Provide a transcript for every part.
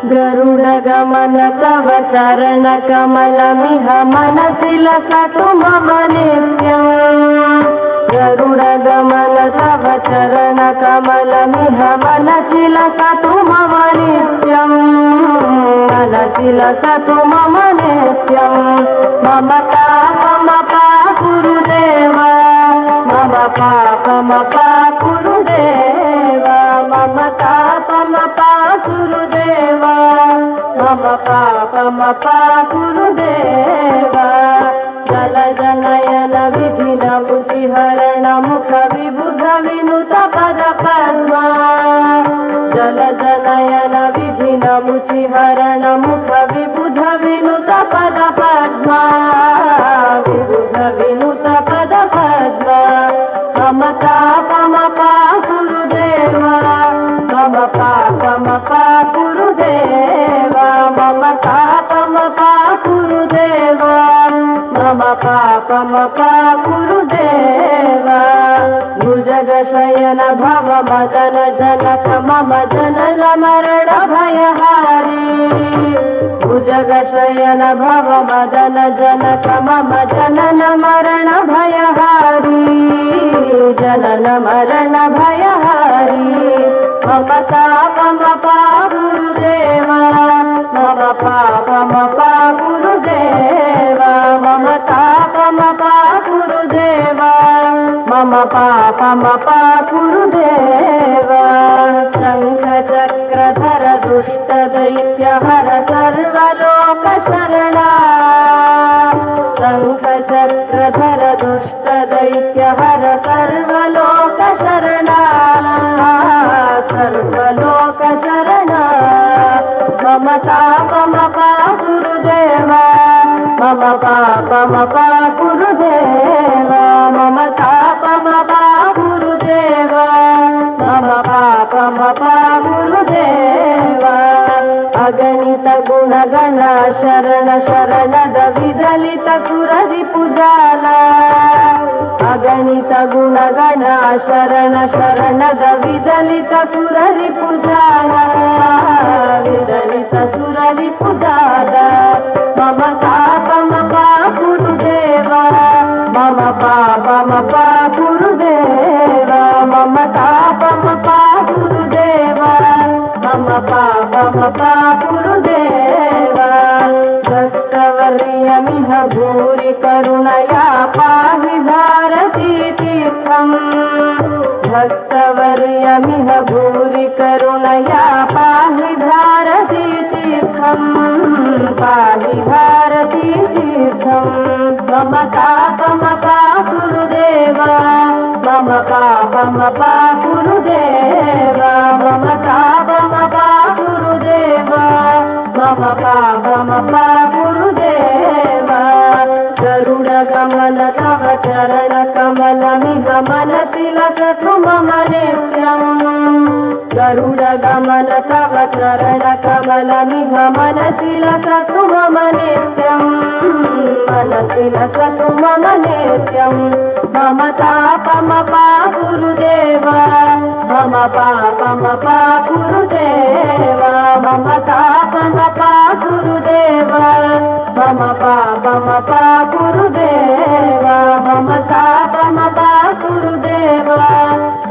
गरुडगमन तव चरणकमलमिह मनसि लसतु मम नित्यम्। गरुडगमन तव चरणकमलमिह मनसि लसतु मम नित्यम्। मनसि लसतु मम नित्यम्। मम पापमपा गुरुदेव, मम पापमपा गुरुदेव, मम पापमपा गुरुदेव, मम पापमपा गुरुदेव। जल जनयन विधिन मुचिहरण मुख विबुध विनुत पद पद्मा। जल जनयन विधिन मुचिहरण मुख विबुध विनुत पद पद्मा। विबुध विनुत पद पद्मा। मम पापमपा गुरुदेव, मम पापमपा गुरुदेव, मम पापमपा गुरुदेव, मम पापमपा गुरुदेव। भुजगशयन भव मदन जनक मम जनन मरण भयहारी। भुजगशयन भव मदन जनक मम जनन मरण भयहारी। जनन मरण भयहारी। मम पापमपा गुरुदेव, मम पापमपा गुरुदेव, मम पापमपा गुरुदेव, मम पापमपा गुरुदेव। शङ्ख चक्रधर दुष्ट दैत्य हर सर्वलोक शरणा। शङ्ख चक्रधर दुष्ट दैत्य हर सर्वलोक शरणा। सर्वलोक शरणा। मम पापमपा गुरुदेव, मम पापमपा गुरुदेव, मम पापमपा गुरुदेव, मम पापमपा गुरुदेव। अगणित गुणगण शरण शरणद विदलित सुररिपुजाला। अगणित गुणगण शरण शरणद विदलित सुररिपुजाला। विदलित सुररिपुजाला। मम पापमपा गुरुदेव, मम पापमपा गुरुदेव, मम पापमपा गुरुदेव, मम पापमपा गुरुदेव। भक्तवर्यमिह भूरि करुणया पाहि भारती तीर्थम्। भक्तवर्यमिह भूरि करुणया पाहि भारती तीर्थम्। पाहि भारती तीर्थम्। मम पापमपा गुरुदेव, मम पापमपा गुरुदेव, मम पापमपा गुरुदेव, मम पापमपा गुरुदेव। गरुडगमन तव चरणकमलमिह मनसि लसतु मम नित्यम्। गरुडगमन तव चरणकमलमिह मनसि लसतु मम नित्यम्। मनसि लसतु मम नित्यम्। मम पापमपा गुरुदेव, मम पापमपा गुरुदेव, मम पापमपा गुरुदेव, मम पापमपा गुरुदेव, मम पापमपा गुरुदेव,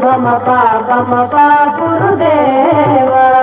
मम पापमपा गुरुदेव।